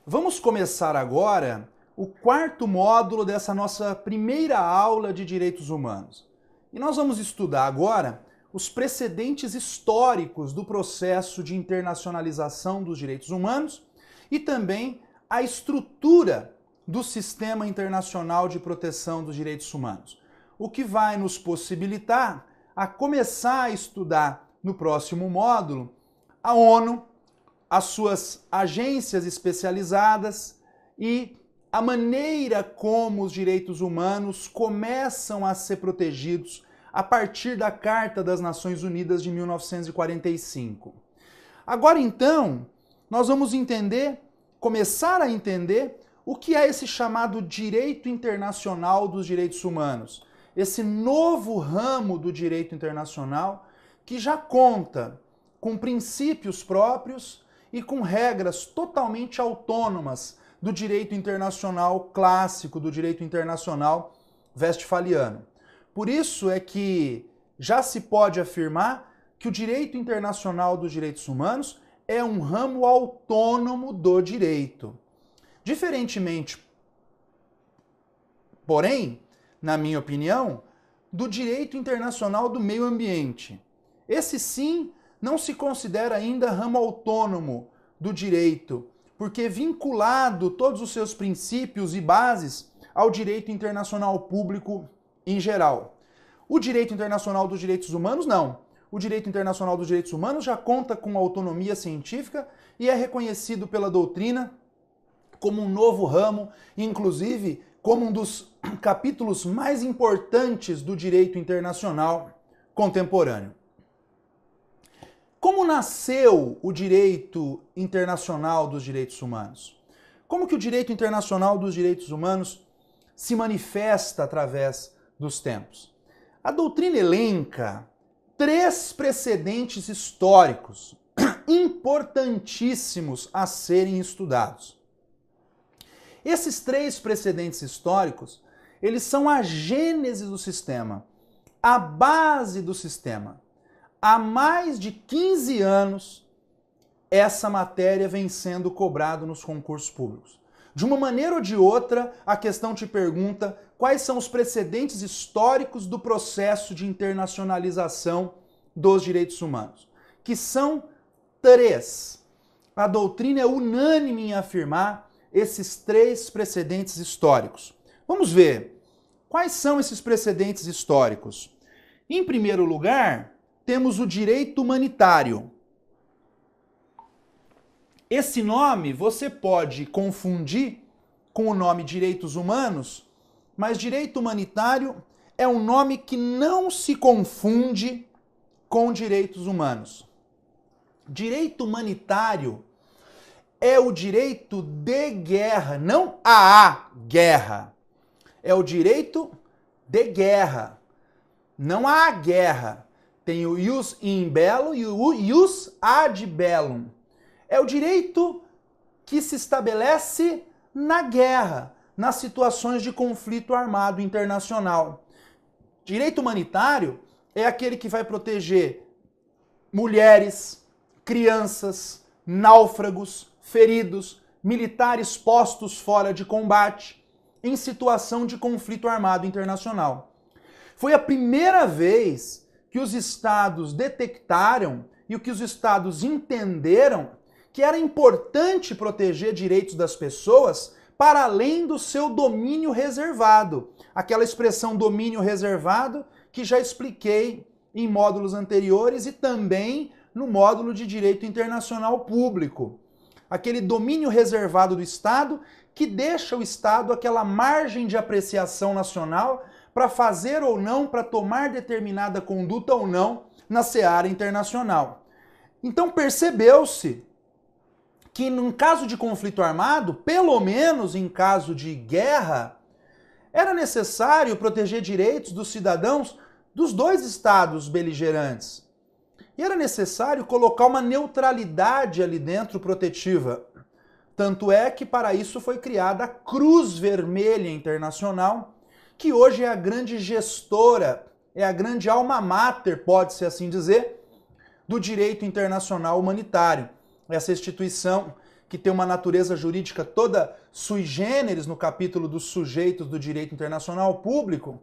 Vamos começar agora o quarto módulo dessa nossa primeira aula de direitos humanos. E nós vamos estudar agora os precedentes históricos do processo de internacionalização dos direitos humanos e também a estrutura do Sistema Internacional de Proteção dos Direitos Humanos, o que vai nos possibilitar a começar a estudar no próximo módulo a ONU, as suas agências especializadas e a maneira como os direitos humanos começam a ser protegidos a partir da Carta das Nações Unidas de 1945. Agora então, nós vamos começar a entender o que é esse chamado direito internacional dos direitos humanos, esse novo ramo do direito internacional que já conta com princípios próprios e com regras totalmente autônomas do direito internacional clássico, do direito internacional westphaliano. Por isso é que já se pode afirmar que o direito internacional dos direitos humanos é um ramo autônomo do direito. Diferentemente, porém, na minha opinião, do direito internacional do meio ambiente. Esse sim não se considera ainda ramo autônomo do direito, porque é vinculado todos os seus princípios e bases ao direito internacional público em geral. O direito internacional dos direitos humanos, não. O direito internacional dos direitos humanos já conta com autonomia científica e é reconhecido pela doutrina como um novo ramo, inclusive como um dos capítulos mais importantes do direito internacional contemporâneo. Como nasceu o direito internacional dos direitos humanos? Como que o direito internacional dos direitos humanos se manifesta através dos tempos? A doutrina elenca 3 precedentes históricos importantíssimos a serem estudados. Esses 3 precedentes históricos, eles são a gênese do sistema, a base do sistema. Há mais de 15 anos, essa matéria vem sendo cobrada nos concursos públicos. De uma maneira ou de outra, a questão te pergunta quais são os precedentes históricos do processo de internacionalização dos direitos humanos, que são 3. A doutrina é unânime em afirmar esses 3 precedentes históricos. Vamos ver quais são esses precedentes históricos. Em primeiro lugar, temos o direito humanitário. Esse nome você pode confundir com o nome direitos humanos, mas direito humanitário é um nome que não se confunde com direitos humanos. Direito humanitário é o direito de guerra, não a guerra. É o direito de guerra, não a guerra. Tem o ius in bello e o ius ad bellum. É o direito que se estabelece na guerra, nas situações de conflito armado internacional. Direito humanitário é aquele que vai proteger mulheres, crianças, náufragos, feridos, militares postos fora de combate, em situação de conflito armado internacional. Foi a primeira vez que os estados detectaram e o que os estados entenderam que era importante proteger direitos das pessoas para além do seu domínio reservado. Aquela expressão domínio reservado que já expliquei em módulos anteriores e também no módulo de direito internacional público. Aquele domínio reservado do Estado que deixa o Estado aquela margem de apreciação nacional para fazer ou não, para tomar determinada conduta ou não na seara internacional. Então percebeu-se que num caso de conflito armado, pelo menos em caso de guerra, era necessário proteger direitos dos cidadãos dos 2 estados beligerantes. E era necessário colocar uma neutralidade ali dentro protetiva. Tanto é que para isso foi criada a Cruz Vermelha Internacional, que hoje é a grande gestora é a grande alma mater, pode-se assim dizer, do direito internacional humanitário. Essa instituição que tem uma natureza jurídica toda sui generis no capítulo dos sujeitos do direito internacional público,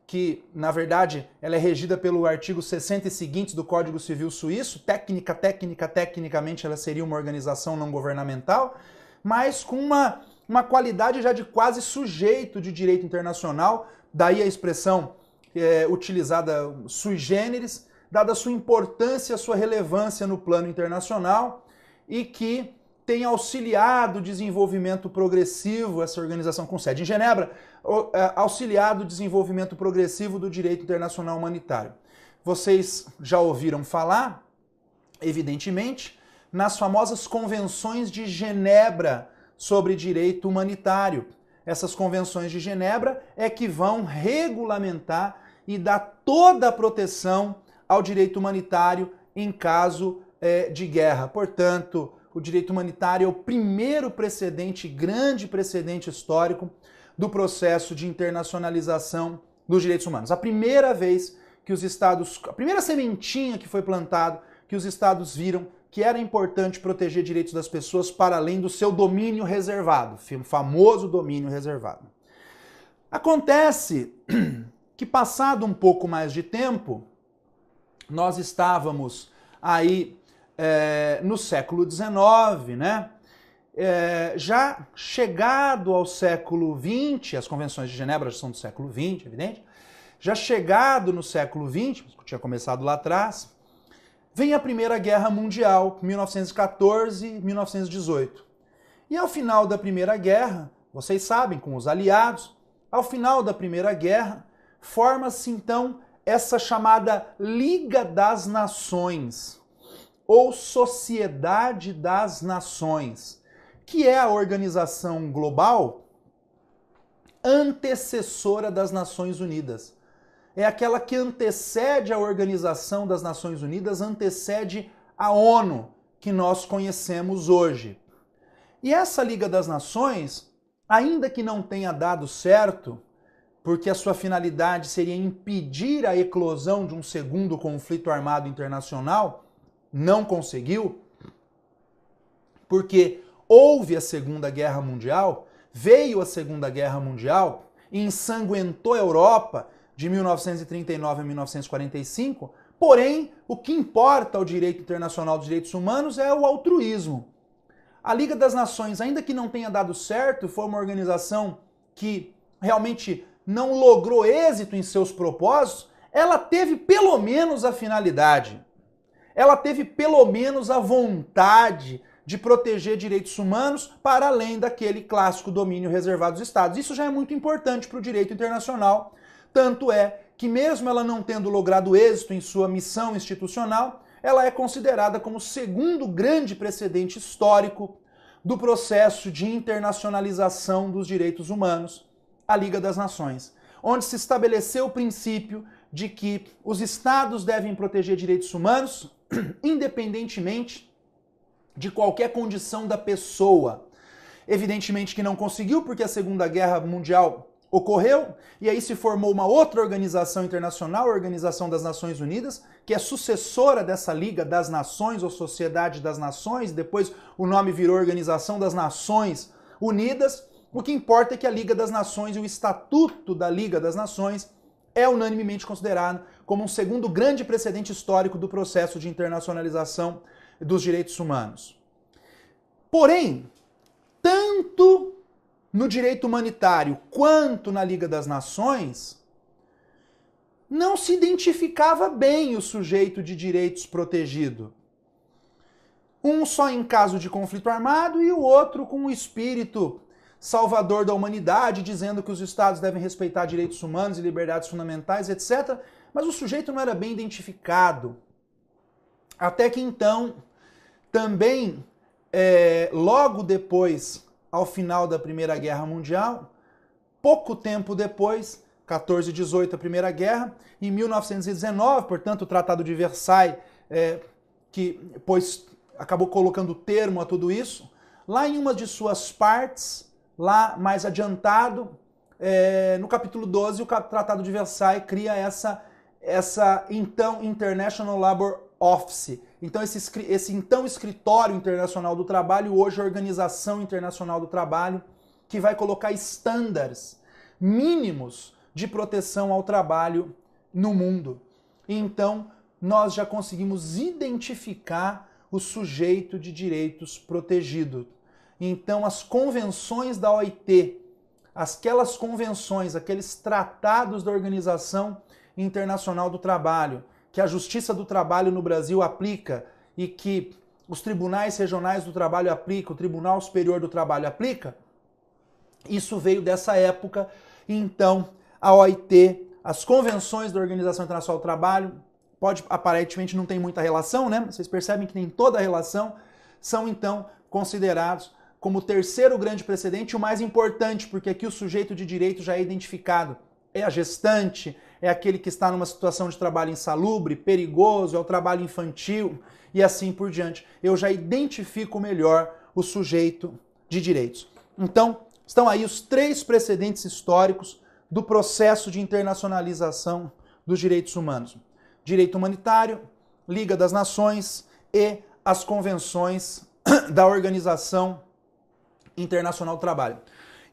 que, na verdade, ela é regida pelo artigo 60 e seguintes do Código Civil Suíço. Tecnicamente, ela seria uma organização não governamental, mas com uma qualidade já de quase sujeito de direito internacional, daí a expressão utilizada sui generis, dada a sua importância, a sua relevância no plano internacional, e que tem auxiliado o desenvolvimento progressivo, essa organização com sede em Genebra, auxiliado o desenvolvimento progressivo do direito internacional humanitário. Vocês já ouviram falar, evidentemente, nas famosas convenções de Genebra sobre direito humanitário. Essas convenções de Genebra é que vão regulamentar e dar toda a proteção ao direito humanitário em caso de guerra. Portanto, o direito humanitário é o primeiro precedente, grande precedente histórico do processo de internacionalização dos direitos humanos. A primeira vez que os estados, a primeira sementinha que foi plantada, que os estados viram que era importante proteger direitos das pessoas para além do seu domínio reservado, o famoso domínio reservado. Acontece que, passado um pouco mais de tempo, nós estávamos aí no século XIX, né? Já chegado ao século XX, as convenções de Genebra são do século XX, evidente, já chegado no século XX, que tinha começado lá atrás, vem a Primeira Guerra Mundial, 1914 e 1918. E ao final da Primeira Guerra, vocês sabem, com os aliados, ao final da Primeira Guerra, forma-se então essa chamada Liga das Nações, ou Sociedade das Nações, que é a organização global antecessora das Nações Unidas. É aquela que antecede a Organização das Nações Unidas, antecede a ONU, que nós conhecemos hoje. E essa Liga das Nações, ainda que não tenha dado certo, porque a sua finalidade seria impedir a eclosão de um segundo conflito armado internacional, não conseguiu, porque houve a Segunda Guerra Mundial, veio a Segunda Guerra Mundial e ensanguentou a Europa de 1939 a 1945, porém, o que importa ao direito internacional dos direitos humanos é o altruísmo. A Liga das Nações, ainda que não tenha dado certo, foi uma organização que realmente não logrou êxito em seus propósitos, ela teve pelo menos a finalidade, ela teve pelo menos a vontade de proteger direitos humanos para além daquele clássico domínio reservado dos Estados. Isso já é muito importante para o direito internacional, tanto é que mesmo ela não tendo logrado êxito em sua missão institucional, ela é considerada como o segundo grande precedente histórico do processo de internacionalização dos direitos humanos, a Liga das Nações, onde se estabeleceu o princípio de que os Estados devem proteger direitos humanos independentemente de qualquer condição da pessoa. Evidentemente que não conseguiu, porque a Segunda Guerra Mundial ocorreu, e aí se formou uma outra organização internacional, a Organização das Nações Unidas, que é sucessora dessa Liga das Nações ou Sociedade das Nações, depois o nome virou Organização das Nações Unidas. O que importa é que a Liga das Nações e o Estatuto da Liga das Nações é unanimemente considerado como um segundo grande precedente histórico do processo de internacionalização dos direitos humanos. Porém, tanto no direito humanitário quanto na Liga das Nações, não se identificava bem o sujeito de direitos protegido. Um só em caso de conflito armado e o outro com o espírito salvador da humanidade, dizendo que os Estados devem respeitar direitos humanos e liberdades fundamentais, etc. Mas o sujeito não era bem identificado. Até que então, também, logo depois, ao final da Primeira Guerra Mundial, pouco tempo depois, 14 e 18, a Primeira Guerra, em 1919, portanto, o Tratado de Versailles, que acabou colocando termo a tudo isso, lá em uma de suas partes, lá mais adiantado, no capítulo 12, o Tratado de Versailles cria essa então International Labour Office. Então esse então Escritório Internacional do Trabalho, hoje Organização Internacional do Trabalho, que vai colocar estándares mínimos de proteção ao trabalho no mundo. Então, nós já conseguimos identificar o sujeito de direitos protegido. Então, as convenções da OIT, aquelas convenções, aqueles tratados da Organização Internacional do Trabalho, que a Justiça do Trabalho no Brasil aplica e que os tribunais regionais do trabalho aplicam, o Tribunal Superior do Trabalho aplica, isso veio dessa época. Então, a OIT, as convenções da Organização Internacional do Trabalho, aparentemente não tem muita relação, né? Vocês percebem que tem toda a relação, são então considerados como o terceiro grande precedente e o mais importante, porque aqui o sujeito de direito já é identificado. É a gestante, é aquele que está numa situação de trabalho insalubre, perigoso, é o trabalho infantil e assim por diante. Eu já identifico melhor o sujeito de direitos. Então, estão aí os 3 precedentes históricos do processo de internacionalização dos direitos humanos. Direito humanitário, Liga das Nações e as convenções da Organização Internacional do Trabalho.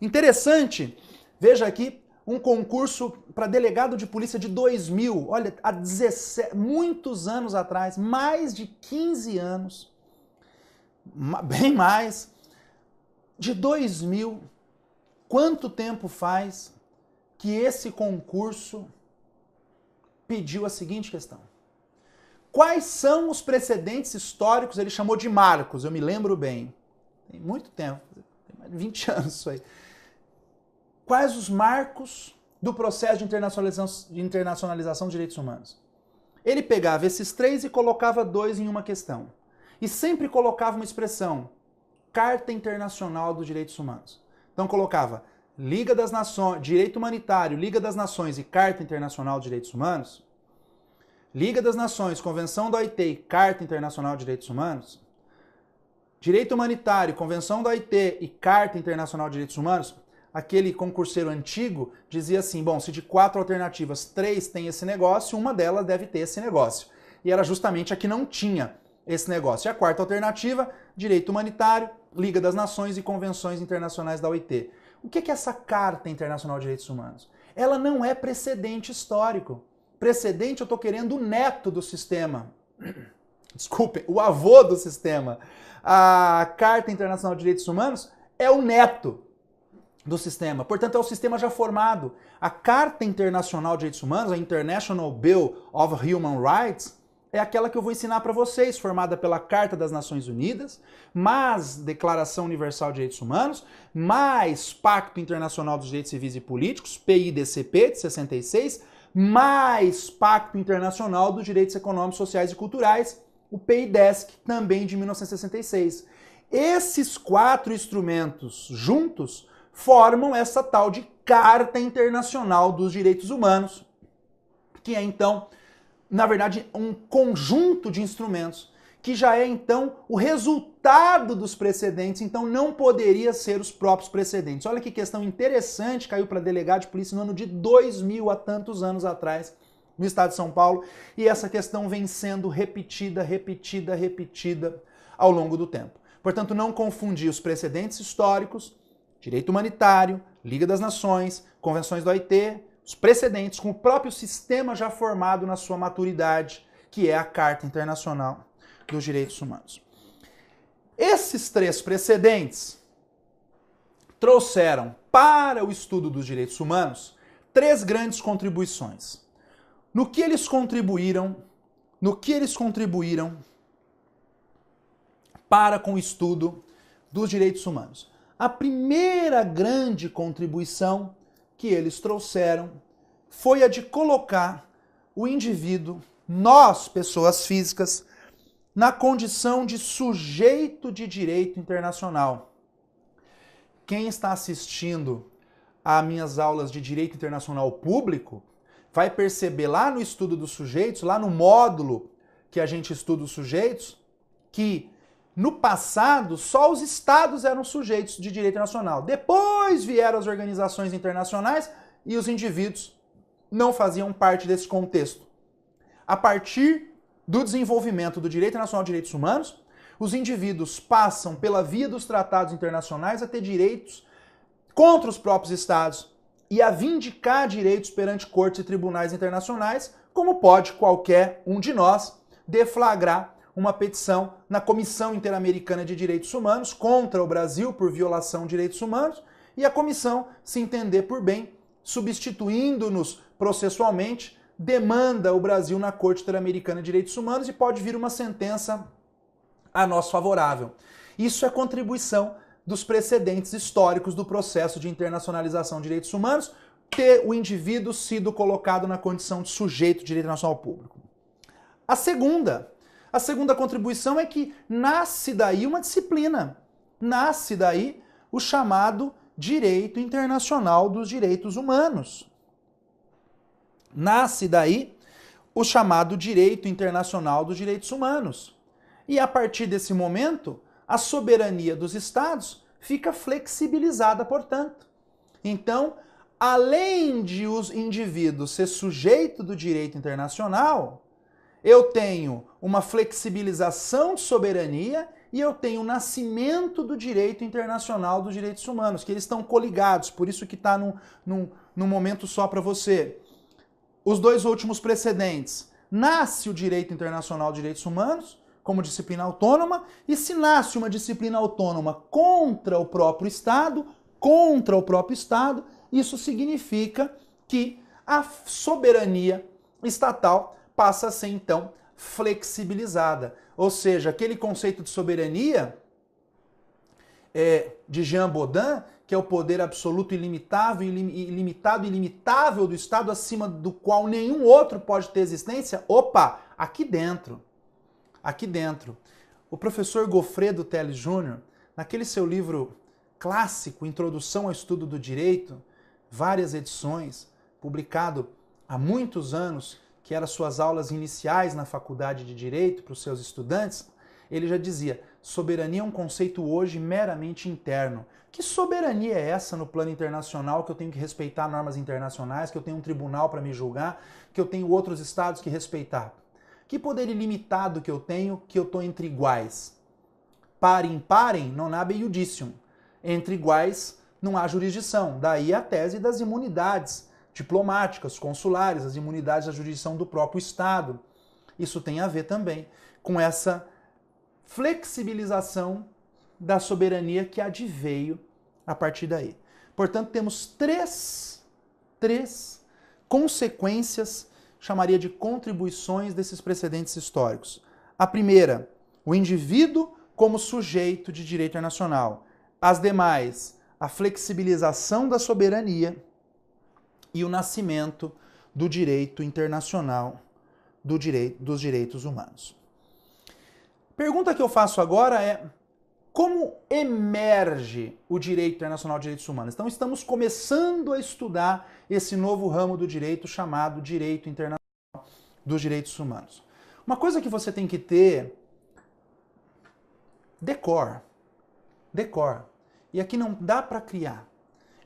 Interessante, veja aqui, um concurso para delegado de polícia de 2000, olha, há 17, muitos anos atrás, mais de 15 anos, bem mais, de 2000, quanto tempo faz que esse concurso pediu a seguinte questão: quais são os precedentes históricos? Ele chamou de marcos, eu me lembro bem, tem muito tempo, tem mais de 20 anos isso aí. Quais os marcos do processo de internacionalização de direitos humanos? Ele pegava esses 3 e colocava 2 em uma questão. E sempre colocava uma expressão, Carta Internacional dos Direitos Humanos. Então colocava Liga das Nações, Direito Humanitário, Liga das Nações e Carta Internacional de Direitos Humanos. Liga das Nações, Convenção da OIT e Carta Internacional de Direitos Humanos. Direito Humanitário, Convenção da OIT e Carta Internacional de Direitos Humanos. Aquele concurseiro antigo dizia assim, bom, se de 4 alternativas 3 tem esse negócio, uma delas deve ter esse negócio. E era justamente a que não tinha esse negócio. E a 4ª alternativa, Direito Humanitário, Liga das Nações e Convenções Internacionais da OIT. O que é essa Carta Internacional de Direitos Humanos? Ela não é precedente histórico. Precedente, eu estou querendo o neto do sistema. Desculpem, o avô do sistema. A Carta Internacional de Direitos Humanos é o neto do sistema. Portanto, é o sistema já formado. A Carta Internacional de Direitos Humanos, a International Bill of Human Rights, é aquela que eu vou ensinar para vocês, formada pela Carta das Nações Unidas, mais Declaração Universal de Direitos Humanos, mais Pacto Internacional dos Direitos Civis e Políticos, PIDCP, de 66, mais Pacto Internacional dos Direitos Econômicos, Sociais e Culturais, o PIDESC, também de 1966. Esses 4 instrumentos juntos formam essa tal de Carta Internacional dos Direitos Humanos, que é então, na verdade, um conjunto de instrumentos que já é então o resultado dos precedentes, então não poderia ser os próprios precedentes. Olha que questão interessante, caiu para delegado de polícia no ano de 2000, há tantos anos atrás, no estado de São Paulo, e essa questão vem sendo repetida ao longo do tempo. Portanto, não confundir os precedentes históricos, direito humanitário, Liga das Nações, convenções da OIT, os precedentes com o próprio sistema já formado na sua maturidade, que é a Carta Internacional dos Direitos Humanos. Esses 3 precedentes trouxeram para o estudo dos direitos humanos 3 grandes contribuições. No que eles contribuíram para com o estudo dos direitos humanos? A primeira grande contribuição que eles trouxeram foi a de colocar o indivíduo, nós, pessoas físicas, na condição de sujeito de direito internacional. Quem está assistindo a minhas aulas de direito internacional público vai perceber lá no estudo dos sujeitos, lá no módulo que a gente estuda os sujeitos, que no passado, só os estados eram sujeitos de direito internacional. Depois vieram as organizações internacionais e os indivíduos não faziam parte desse contexto. a partir do desenvolvimento do direito internacional de direitos humanos, os indivíduos passam pela via dos tratados internacionais a ter direitos contra os próprios estados e a vindicar direitos perante cortes e tribunais internacionais, como pode qualquer um de nós deflagrar uma petição na Comissão Interamericana de Direitos Humanos contra o Brasil por violação de direitos humanos e a comissão, se entender por bem, substituindo-nos processualmente, demanda o Brasil na Corte Interamericana de Direitos Humanos e pode vir uma sentença a nós favorável. Isso é contribuição dos precedentes históricos do processo de internacionalização de direitos humanos, ter o indivíduo sido colocado na condição de sujeito de direito internacional público. A segunda contribuição é que nasce daí uma disciplina, nasce daí o chamado Direito Internacional dos Direitos Humanos. Nasce daí o chamado Direito Internacional dos Direitos Humanos. E a partir desse momento, a soberania dos Estados fica flexibilizada, portanto. Então, além de os indivíduos ser sujeito do direito internacional, eu tenho uma flexibilização de soberania e eu tenho o nascimento do direito internacional dos direitos humanos, que eles estão coligados, por isso que está num momento só para você. Os dois últimos precedentes. Nasce o direito internacional de direitos humanos como disciplina autônoma, e se nasce uma disciplina autônoma contra o próprio Estado, isso significa que a soberania estatal passa a ser, então, flexibilizada. Ou seja, aquele conceito de soberania de Jean Bodin, que é o poder absoluto ilimitado e ilimitável do Estado, acima do qual nenhum outro pode ter existência, aqui dentro. O professor Goffredo Teles Jr., naquele seu livro clássico, Introdução ao Estudo do Direito, várias edições, publicado há muitos anos, que eram suas aulas iniciais na faculdade de Direito para os seus estudantes, ele já dizia, soberania é um conceito hoje meramente interno. Que soberania é essa no plano internacional, que eu tenho que respeitar normas internacionais, que eu tenho um tribunal para me julgar, que eu tenho outros estados que respeitar? Que poder ilimitado que eu tenho, que eu estou entre iguais? Parem, parem, non habe iudicium. Entre iguais não há jurisdição. Daí a tese das imunidades diplomáticas, consulares, as imunidades da jurisdição do próprio Estado. Isso tem a ver também com essa flexibilização da soberania que adveio a partir daí. Portanto, temos três consequências, chamaria de contribuições desses precedentes históricos. A primeira, o indivíduo como sujeito de direito internacional. As demais, a flexibilização da soberania e o nascimento do direito internacional dos direitos humanos. Pergunta que eu faço agora é: como emerge o direito internacional de direitos humanos? Então, estamos começando a estudar esse novo ramo do direito chamado direito internacional dos direitos humanos. Uma coisa que você tem que ter decor, e aqui não dá para criar,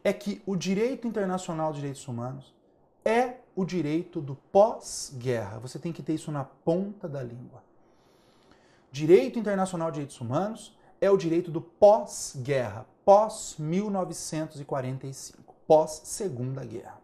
é que o direito internacional de direitos humanos é o direito do pós-guerra. Você tem que ter isso na ponta da língua. Direito internacional de direitos humanos é o direito do pós-guerra, pós-1945, pós-Segunda Guerra.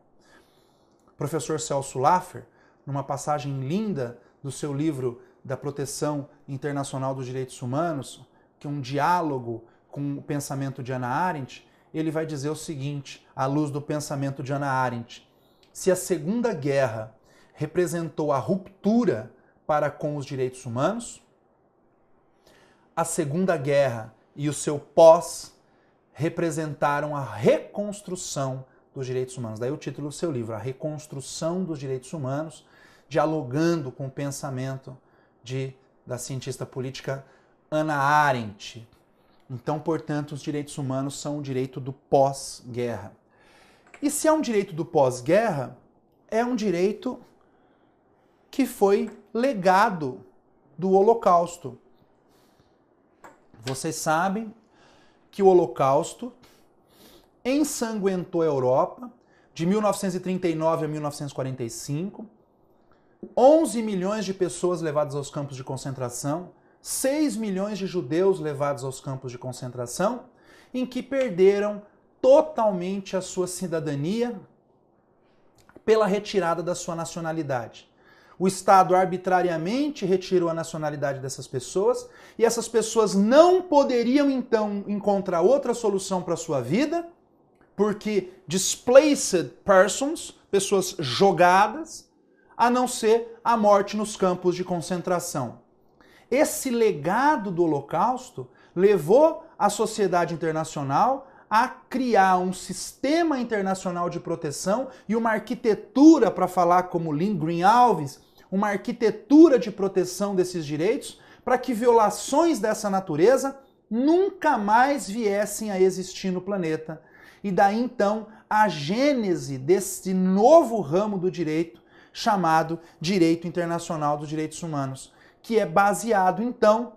O professor Celso Laffer, numa passagem linda do seu livro da Proteção Internacional dos Direitos Humanos, que é um diálogo com o pensamento de Hannah Arendt, ele vai dizer o seguinte, à luz do pensamento de Hannah Arendt: se a Segunda Guerra representou a ruptura para com os direitos humanos, a Segunda Guerra e o seu pós representaram a reconstrução dos direitos humanos. Daí o título do seu livro, A Reconstrução dos Direitos Humanos, dialogando com o pensamento da cientista política Hannah Arendt. Então, portanto, os direitos humanos são o direito do pós-guerra. E se é um direito do pós-guerra, é um direito que foi legado do Holocausto. Vocês sabem que o Holocausto ensanguentou a Europa de 1939 a 1945, 11 milhões de pessoas levadas aos campos de concentração, 6 milhões de judeus levados aos campos de concentração, em que perderam totalmente a sua cidadania pela retirada da sua nacionalidade. O Estado arbitrariamente retirou a nacionalidade dessas pessoas e essas pessoas não poderiam então encontrar outra solução para a sua vida, porque displaced persons, pessoas jogadas, a não ser a morte nos campos de concentração. Esse legado do Holocausto levou a sociedade internacional a criar um sistema internacional de proteção e uma arquitetura, para falar como Lynn Green Alves, uma arquitetura de proteção desses direitos para que violações dessa natureza nunca mais viessem a existir no planeta. E daí então a gênese desse novo ramo do direito chamado Direito Internacional dos Direitos Humanos, que é baseado então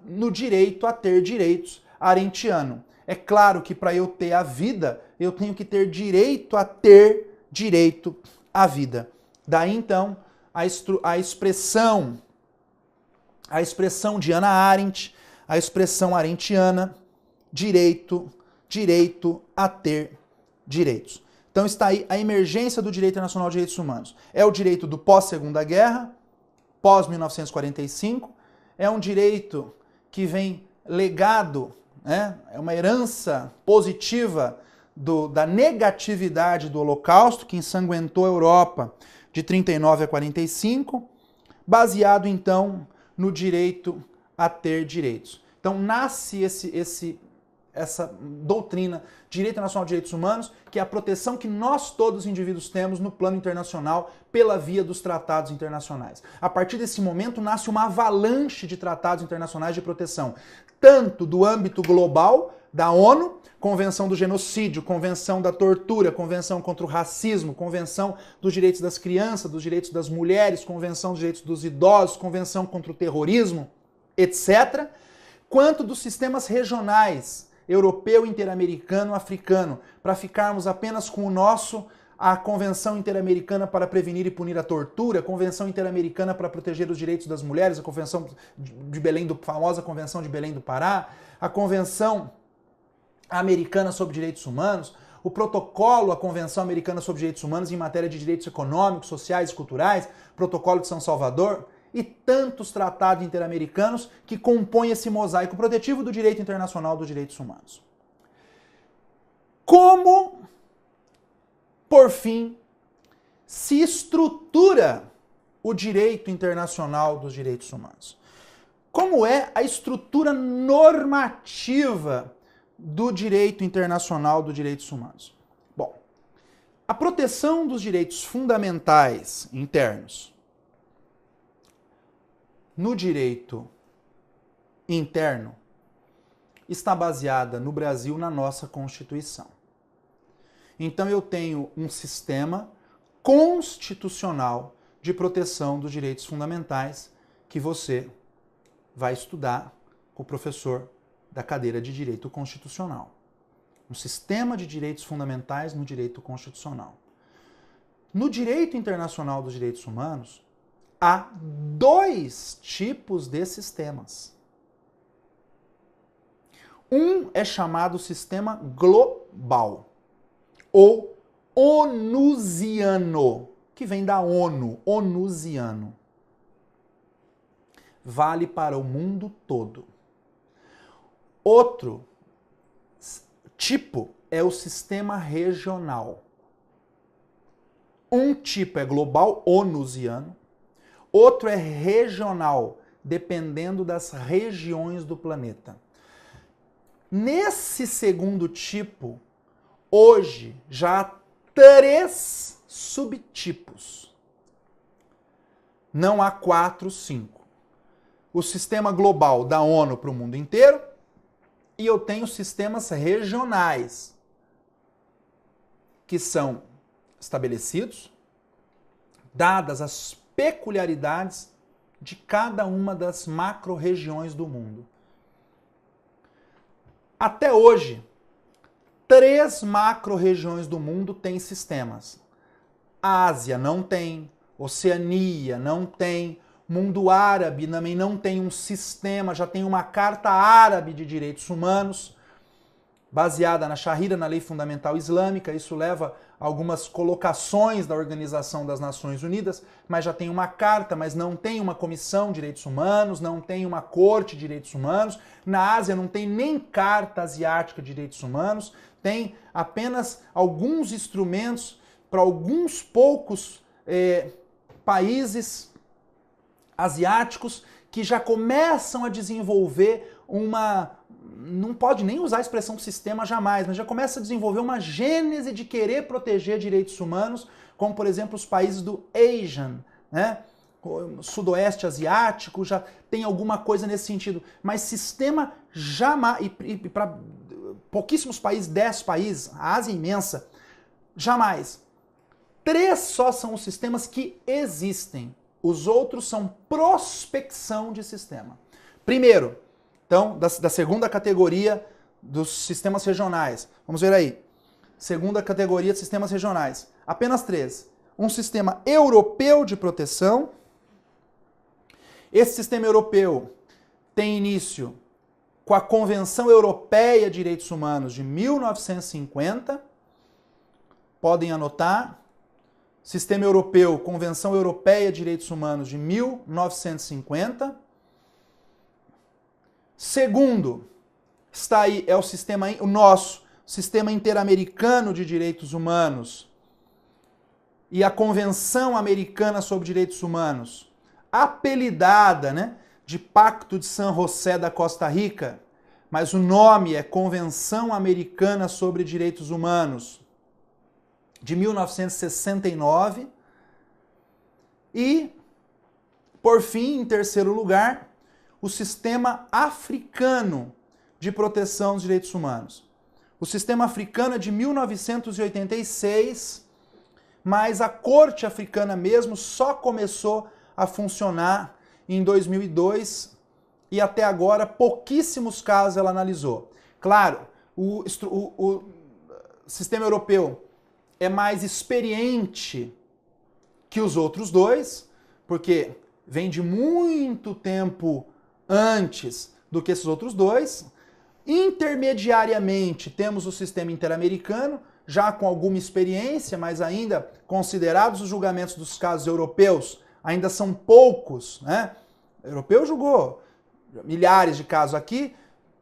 no direito a ter direitos arendtiano. É claro que para eu ter a vida, eu tenho que ter direito a ter direito à vida. Daí então a expressão de Hannah Arendt, a expressão arendtiana, direito a ter direitos. Então está aí a emergência do direito internacional de direitos humanos. É o direito do pós-Segunda Guerra, pós-1945, é um direito que vem legado, né? É uma herança positiva da negatividade do Holocausto, que ensanguentou a Europa de 39 a 45, baseado então no direito a ter direitos. Então nasce essa doutrina, Direito Internacional de Direitos Humanos, que é a proteção que nós todos indivíduos temos no plano internacional pela via dos tratados internacionais. A partir desse momento nasce uma avalanche de tratados internacionais de proteção, tanto do âmbito global, da ONU, Convenção do Genocídio, Convenção da Tortura, Convenção contra o Racismo, Convenção dos Direitos das Crianças, dos Direitos das Mulheres, Convenção dos Direitos dos Idosos, Convenção contra o Terrorismo, etc., quanto dos sistemas regionais, europeu, interamericano, africano, para ficarmos apenas com o nosso, a Convenção Interamericana para Prevenir e Punir a Tortura, a Convenção Interamericana para Proteger os Direitos das Mulheres, a Convenção de Belém famosa Convenção de Belém do Pará, a Convenção Americana sobre Direitos Humanos, o protocolo, a Convenção Americana sobre Direitos Humanos em matéria de direitos econômicos, sociais e culturais, Protocolo de São Salvador, e tantos tratados interamericanos que compõem esse mosaico protetivo do direito internacional dos direitos humanos. Como, por fim, se estrutura o direito internacional dos direitos humanos? Como é a estrutura normativa do direito internacional dos direitos humanos? Bom, a proteção dos direitos fundamentais internos no direito interno está baseada no Brasil na nossa Constituição. Então eu tenho um sistema constitucional de proteção dos direitos fundamentais que você vai estudar com o professor da cadeira de Direito Constitucional. Um sistema de direitos fundamentais no direito constitucional. No direito internacional dos direitos humanos, há dois tipos de sistemas. Um é chamado sistema global, ou onusiano, que vem da ONU, onusiano. Vale para o mundo todo. Outro tipo é o sistema regional. Um tipo é global, onusiano. Outro é regional, dependendo das regiões do planeta. Nesse segundo tipo, hoje já há 3 subtipos. Não há 4, 5. O sistema global da ONU para o mundo inteiro e eu tenho sistemas regionais que são estabelecidos, dadas as peculiaridades de cada uma das macro-regiões do mundo. Até hoje, 3 macro-regiões do mundo têm sistemas. A Ásia não tem, Oceania não tem, mundo árabe também não tem um sistema, já tem uma Carta Árabe de Direitos Humanos, baseada na Sharia, na Lei Fundamental Islâmica. Isso leva a algumas colocações da Organização das Nações Unidas, mas já tem uma carta, mas não tem uma Comissão de Direitos Humanos, não tem uma Corte de Direitos Humanos. Na Ásia não tem nem Carta Asiática de Direitos Humanos, tem apenas alguns instrumentos para alguns poucos países asiáticos que já começam a desenvolver não pode nem usar a expressão sistema jamais, mas já começa a desenvolver uma gênese de querer proteger direitos humanos, como por exemplo os países do Asian, né? Sudoeste Asiático, já tem alguma coisa nesse sentido, mas sistema jamais, e para pouquíssimos países, 10 países, a Ásia é imensa, jamais. 3 só são os sistemas que existem, os outros são prospecção de sistema. Primeiro, então, da segunda categoria dos sistemas regionais. Vamos ver aí. Segunda categoria de sistemas regionais. Apenas 3. Um sistema europeu de proteção. Esse sistema europeu tem início com a Convenção Europeia de Direitos Humanos de 1950. Podem anotar. Sistema Europeu, Convenção Europeia de Direitos Humanos de 1950. Segundo, está aí, é o nosso Sistema Interamericano de Direitos Humanos e a Convenção Americana sobre Direitos Humanos, apelidada, né, de Pacto de San José da Costa Rica, mas o nome é Convenção Americana sobre Direitos Humanos, de 1969. E, por fim, em terceiro lugar, o Sistema Africano de Proteção dos Direitos Humanos. O Sistema Africano é de 1986, mas a Corte Africana mesmo só começou a funcionar em 2002 e até agora pouquíssimos casos ela analisou. Claro, o Sistema Europeu é mais experiente que os outros dois, porque vem de muito tempo antes do que esses outros dois. Intermediariamente temos o sistema interamericano, já com alguma experiência, mas ainda considerados os julgamentos dos casos europeus, ainda são poucos, né? O europeu julgou milhares de casos aqui,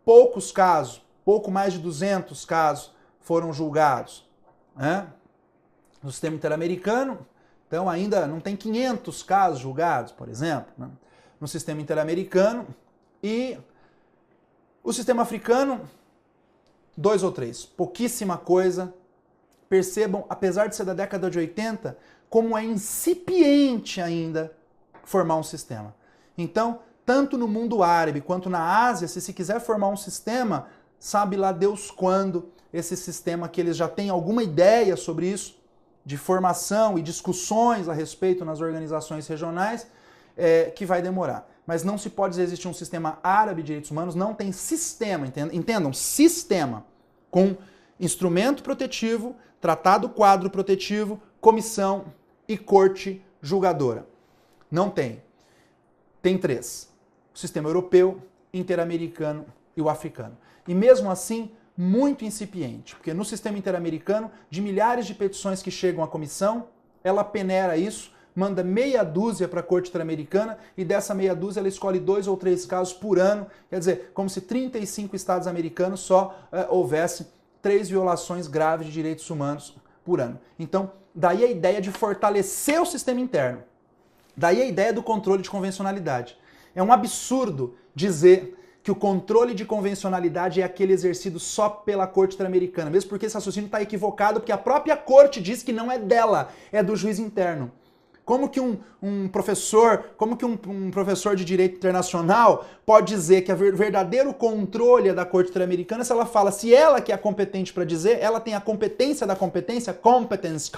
poucos casos, pouco mais de 200 casos foram julgados, né? No sistema interamericano, então ainda não tem 500 casos julgados, por exemplo, né? No sistema interamericano. E o sistema africano, 2 ou 3, pouquíssima coisa. Percebam, apesar de ser da década de 80, como é incipiente ainda formar um sistema. Então, tanto no mundo árabe quanto na Ásia, se quiser formar um sistema, sabe lá Deus quando esse sistema, que eles já têm alguma ideia sobre isso, de formação e discussões a respeito nas organizações regionais, que vai demorar. Mas não se pode dizer que existe um sistema árabe de direitos humanos, não tem sistema, entendam, sistema, com instrumento protetivo, tratado quadro protetivo, comissão e corte julgadora. Não tem. Tem 3. O sistema europeu, interamericano e o africano. E mesmo assim, muito incipiente, porque no sistema interamericano, de milhares de petições que chegam à comissão, ela peneira isso, manda meia dúzia para a Corte Interamericana e dessa meia dúzia ela escolhe 2 ou 3 casos por ano, quer dizer, como se 35 estados americanos só houvesse 3 violações graves de direitos humanos por ano. Então, daí a ideia de fortalecer o sistema interno, daí a ideia do controle de convencionalidade. É um absurdo dizer que o controle de convencionalidade é aquele exercido só pela Corte Interamericana, mesmo porque esse raciocínio está equivocado, porque a própria Corte diz que não é dela, é do juiz interno. Como que um professor de direito internacional pode dizer que o verdadeiro controle é da Corte Interamericana se ela fala, se ela que é competente para dizer, ela tem a competência da competência, competence,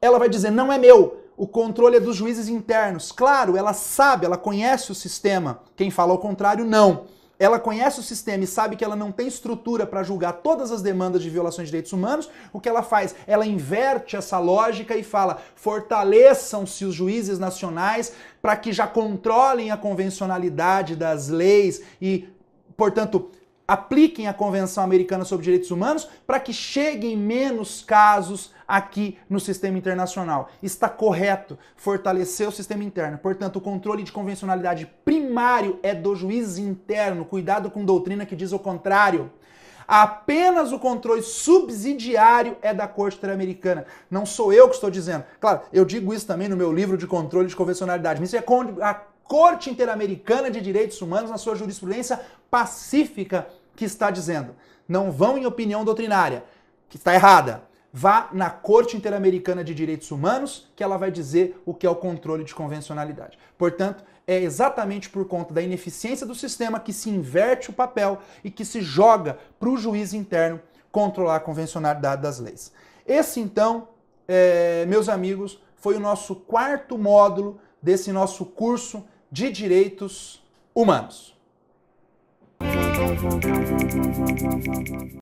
ela vai dizer, não é meu, o controle é dos juízes internos. Claro, ela sabe, ela conhece o sistema, quem fala ao contrário, não. ela conhece o sistema e sabe que ela não tem estrutura para julgar todas as demandas de violações de direitos humanos, o que ela faz? Ela inverte essa lógica e fala: fortaleçam-se os juízes nacionais para que já controlem a convencionalidade das leis e, portanto, apliquem a Convenção Americana sobre Direitos Humanos para que cheguem menos casos aqui no sistema internacional. Está correto fortalecer o sistema interno. Portanto, o controle de convencionalidade primário é do juiz interno. Cuidado com doutrina que diz o contrário. Apenas o controle subsidiário é da Corte Interamericana. Não sou eu que estou dizendo. Claro, eu digo isso também no meu livro de controle de convencionalidade. Mas isso é a Corte Interamericana de Direitos Humanos, na sua jurisprudência pacífica, que está dizendo. Não vão em opinião doutrinária, que está errada. Vá na Corte Interamericana de Direitos Humanos, que ela vai dizer o que é o controle de convencionalidade. Portanto, é exatamente por conta da ineficiência do sistema que se inverte o papel e que se joga para o juiz interno controlar a convencionalidade das leis. Esse, então, meus amigos, foi o nosso quarto módulo desse nosso curso de Direitos Humanos.